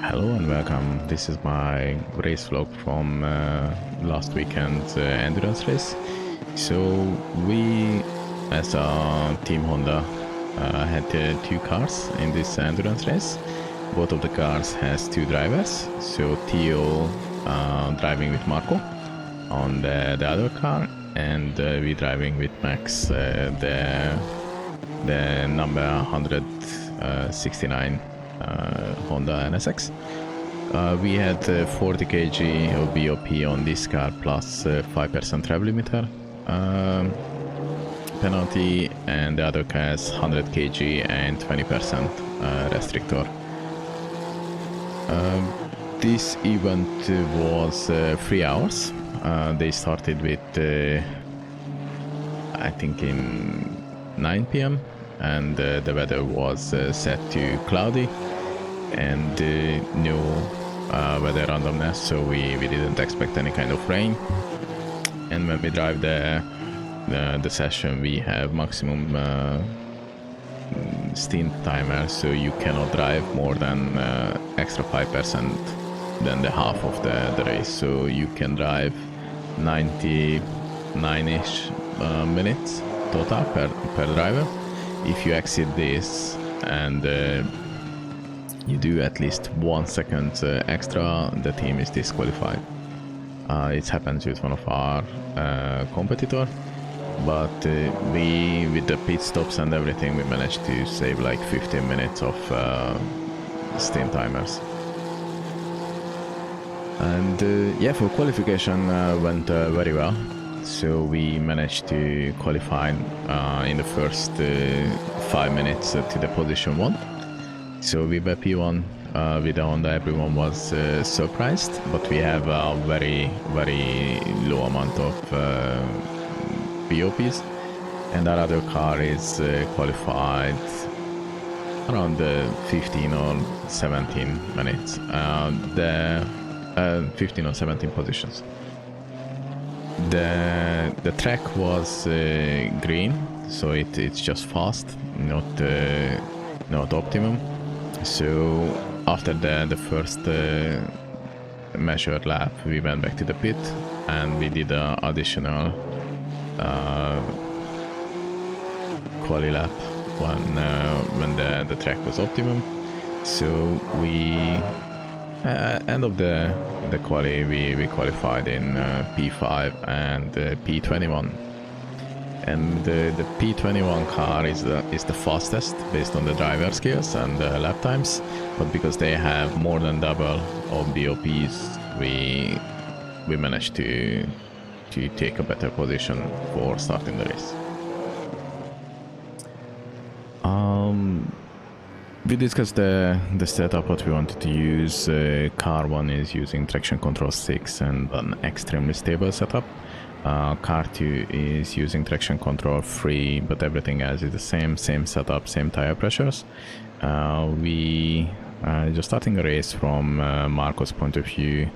Hello and welcome. This is my race vlog from last weekend's endurance race. So we, as a Team Honda, had two cars in this endurance race. Both of the cars has two drivers. So Theo driving with Marco on the other car, and we driving with Max, the number 169 Honda NSX. We had 40 kg of BOP on this car plus 5% rev limiter penalty, and the other car has 100 kg and 20% restrictor. This event was 3 hours. They started with I think in 9 p.m. and the weather was set to cloudy and no weather randomness, so we didn't expect any kind of rain. And when we drive the session, we have maximum stint timer, so you cannot drive more than extra 5% than the half of the race, so you can drive 99-ish minutes total per driver. If you exceed this and you do at least 1 second extra, the team is disqualified. It happens with one of our competitor, but we, with the pit stops and everything, we managed to save like 15 minutes of stint timers. And yeah, for qualification went very well. So we managed to qualify in the first 5 minutes to the position 1. So we were P1 with the Honda. Everyone was surprised, but we have a very low amount of BOPs, and our other car is qualified around 15 or 17 minutes. The 15 or 17 positions. The track was green, so it's just fast, not optimum. So after the first measured lap, we went back to the pit and we did an additional quali lap when the track was optimum. So we end of the quali, we qualified in P5 and P21, and the P21 car is the fastest based on the driver skills and lap times, but because they have more than double of BOPs, we managed to take a better position for starting the race. We discussed the setup, what we wanted to use. Car 1 is using traction control 6 and an extremely stable setup. Car 2 is using traction control 3, but everything else is the same setup, same tire pressures. We just starting a race from Marco's point of view,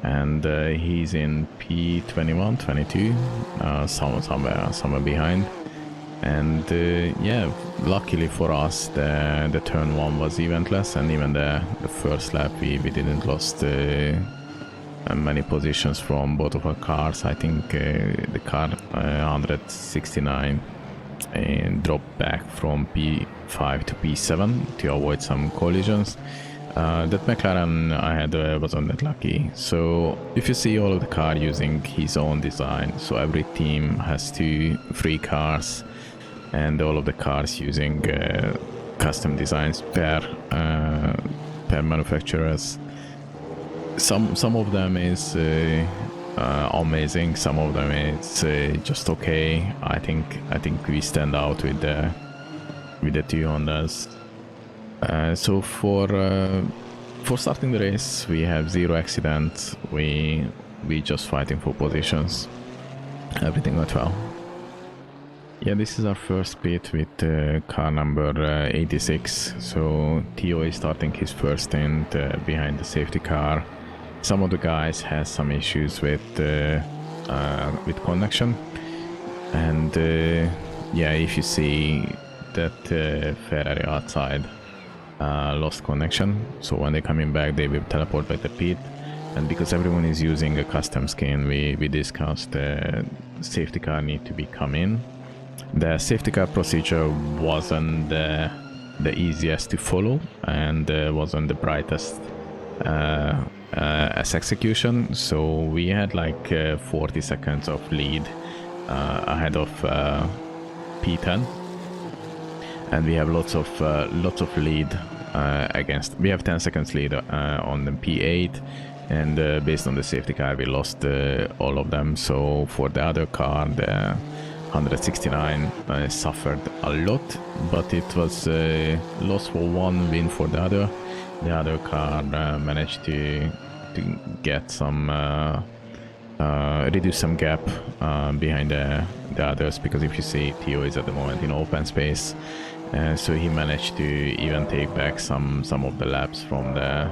and he's in P21, 22, somewhere behind. And yeah, luckily for us, the turn 1 was eventless, and even the first lap we didn't lost many positions from both of our cars. I think the car 169 dropped back from P5 to P7 to avoid some collisions. That McLaren I had wasn't that lucky. So if you see all of the car using his own design, so every team has 3 cars, and all of the cars using custom designs per manufacturers. Some of them is amazing, some of them is just okay. I think we stand out with the 2 Hondas. So for starting the race, we have 0 accidents. We just fighting for positions. Everything went well. Yeah, this is our first pit with car number 86. So Theo is starting his first stint behind the safety car. Some of the guys has some issues with connection, and yeah, if you see that Ferrari outside, lost connection. So when they're coming back, they will teleport back the pit. And because everyone is using a custom skin, we discussed the safety car need to be come in. The safety car procedure wasn't the easiest to follow, and wasn't the brightest as execution. So we had like 40 seconds of lead ahead of P10, and we have lots of lead against. We have 10 seconds lead on the P8, and based on the safety car, we lost all of them. So for the other car, the 169 suffered a lot, but it was loss for one, win for the other. The other car managed to get some reduce some gap behind the others, because if you see, Theo is at the moment in open space, so he managed to even take back some of the laps from the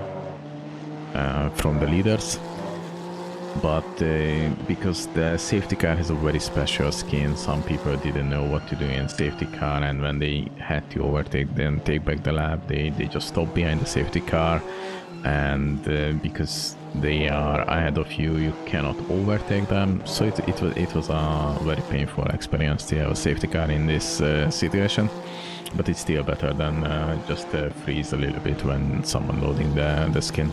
leaders. But because the safety car has a very special skin, some people didn't know what to do in safety car, and when they had to overtake them, take back the lap, they just stopped behind the safety car, and because they are ahead of you, you cannot overtake them. So it was a very painful experience to have a safety car in this situation, but it's still better than just freeze a little bit when someone loading the skin.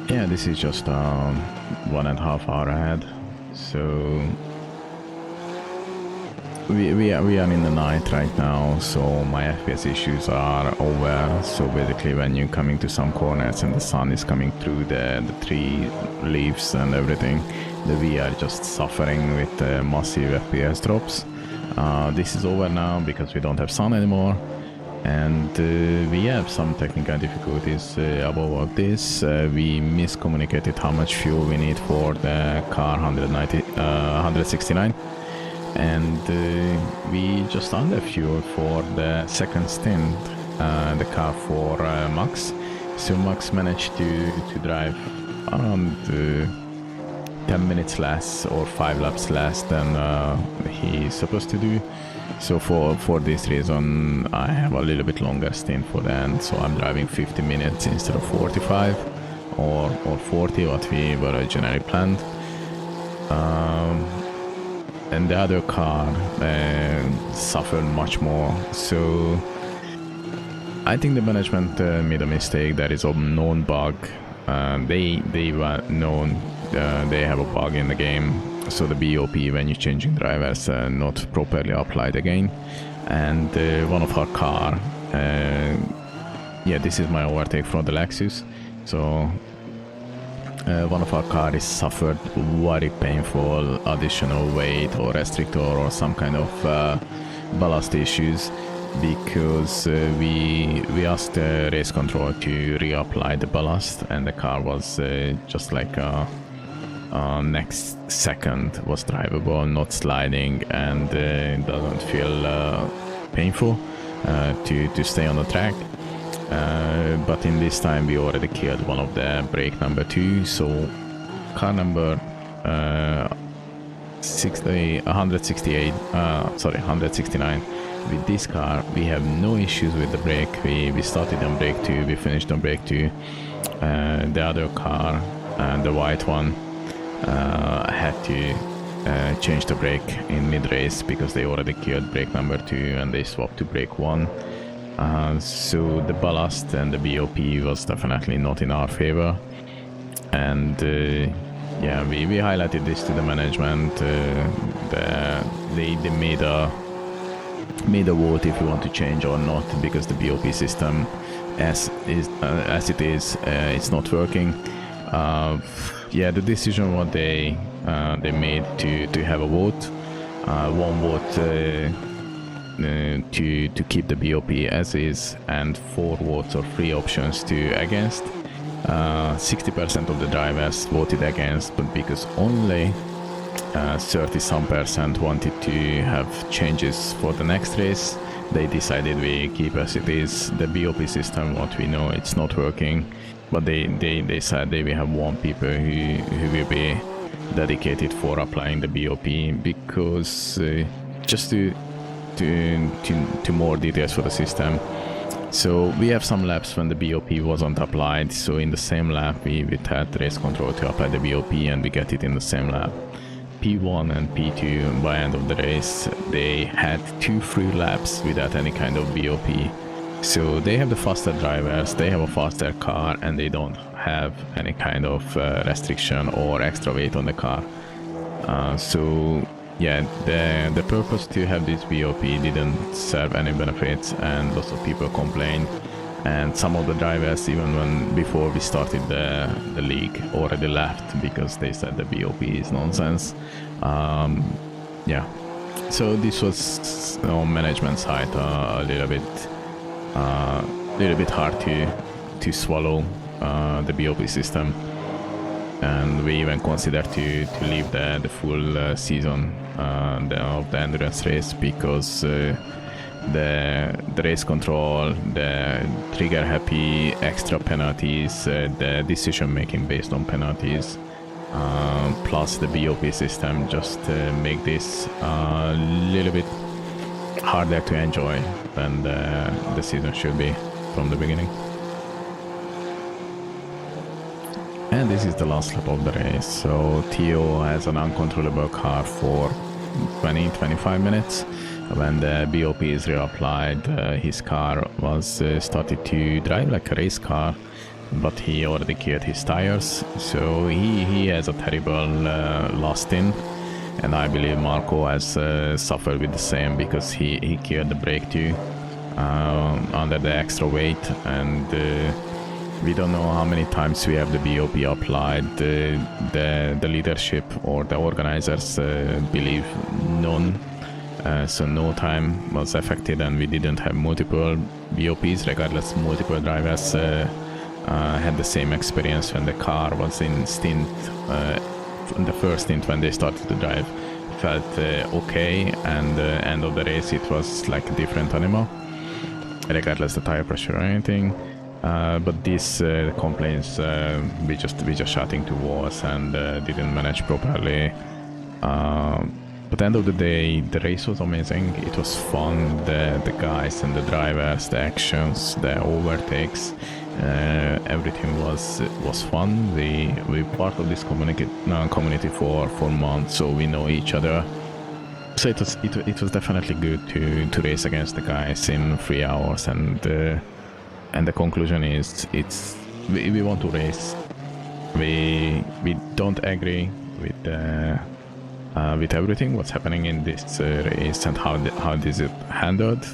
Yeah, this is just 1.5 hours ahead, so we are in the night right now, so my FPS issues are over. So basically when you're coming to some corners and the sun is coming through the tree leaves and everything, we are just suffering with massive FPS drops. This is over now because we don't have sun anymore. And we have some technical difficulties about this. We miscommunicated how much fuel we need for the car 169, and we just under fuel for the second stint, the car for Max. So Max managed to drive around 10 minutes less or 5 laps less than he's supposed to do. So for this reason, I have a little bit longer stint for the end. So I'm driving 50 minutes instead of 45 or 40, what we were originally planned. And the other car suffered much more. So I think the management made a mistake. There is a known bug. They were known they have a bug in the game. So the BOP, when you're changing drivers, not properly applied again. And one of our car, yeah, this is my overtake from the Lexus. So one of our car is suffered very painful additional weight or restrictor or some kind of ballast issues, because we asked the race control to reapply the ballast, and the car was just like next second was drivable, not sliding, and it doesn't feel painful to stay on the track. But in this time we already killed one of the brake number 2, so car number 169. With this car we have no issues with the brake. We started on brake 2, we finished on brake 2. The other car, the white one, had to change the brake in mid-race because they already killed brake number 2 and they swapped to brake 1. So the ballast and the BOP was definitely not in our favor, and yeah, we highlighted this to the management. They made a vote if you want to change or not, because the BOP system as it is, it's not working. Yeah, the decision what they made to have a vote, one vote to keep the BOP as is, and 4 votes or 3 options to against. 60% of the drivers voted against, but because only 30% wanted to have changes for the next race, they decided we keep as it is. The BOP system, what we know, it's not working, but they said they will have 1 people who will be dedicated for applying the BOP, because just to to more details for the system. So we have some laps when the BOP wasn't applied, so in the same lap we had race control to apply the BOP, and we get it in the same lap. P1 and P2, by end of the race, they had 2 free laps without any kind of BOP. So they have the faster drivers, they have a faster car, and they don't have any kind of restriction or extra weight on the car. So yeah, the purpose to have this BOP didn't serve any benefits, and lots of people complained. And some of the drivers, even when before we started the league, already left because they said the BOP is nonsense. Yeah, so this was on management side a little bit hard to swallow the BOP system, and we even considered to leave the full season of the endurance race, because the race control, the trigger happy extra penalties, the decision making based on penalties, plus the BOP system just make this a little bit harder to enjoy than the season should be from the beginning. And this is the last lap of the race. So Theo has an uncontrollable car for 20-25 minutes. When the BOP is reapplied, his car was started to drive like a race car, but he already killed his tires, so he has a terrible lost in, and I believe Marco has suffered with the same, because he killed the brake too under the extra weight, and we don't know how many times we have the BOP applied. The leadership or the organizers believe none. So no time was affected, and we didn't have multiple BOPs. Regardless, multiple drivers had the same experience when the car was in stint. The first stint when they started to drive felt okay, and end of the race it was like a different animal, regardless the tire pressure or anything. But these complaints we just shouting to walls and didn't manage properly. But at the end of the day, the race was amazing. It was fun. The guys and the drivers, the actions, the overtakes, everything was fun. We part of this community for months, so we know each other. So it was definitely good to race against the guys in 3 hours, and the conclusion is we want to race. We don't agree with everything what's happening in this race and how this is handled.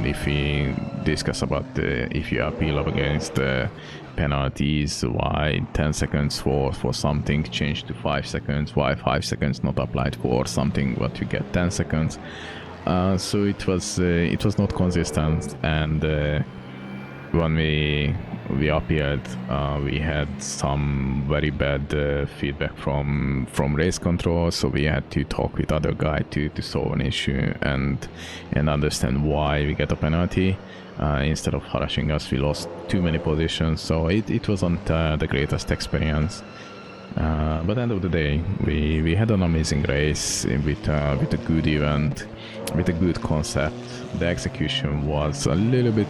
If we discuss about if you appeal up against the penalties, why 10 seconds for something changed to 5 seconds, why 5 seconds not applied for something what you get 10 seconds. So it was not consistent, and when we appeared, we had some very bad feedback from race control, so we had to talk with other guy to solve an issue and understand why we get a penalty. Instead of harassing us, we lost too many positions, so it wasn't the greatest experience. But at the end of the day, we had an amazing race with a good event, with a good concept. The execution was a little bit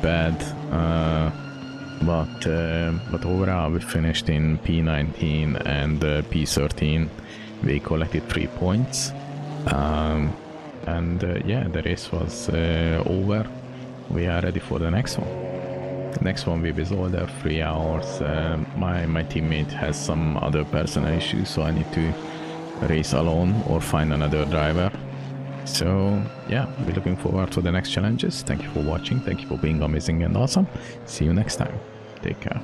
bad, but overall we finished in P19 and P13. We collected 3 points, and yeah, the race was over. We are ready for the next one. The next one will be older, 3 hours. My teammate has some other personal issues, so I need to race alone or find another driver. So yeah, we're looking forward to the next challenges. Thank you for watching. Thank you for being amazing and awesome. See you next time. Take care.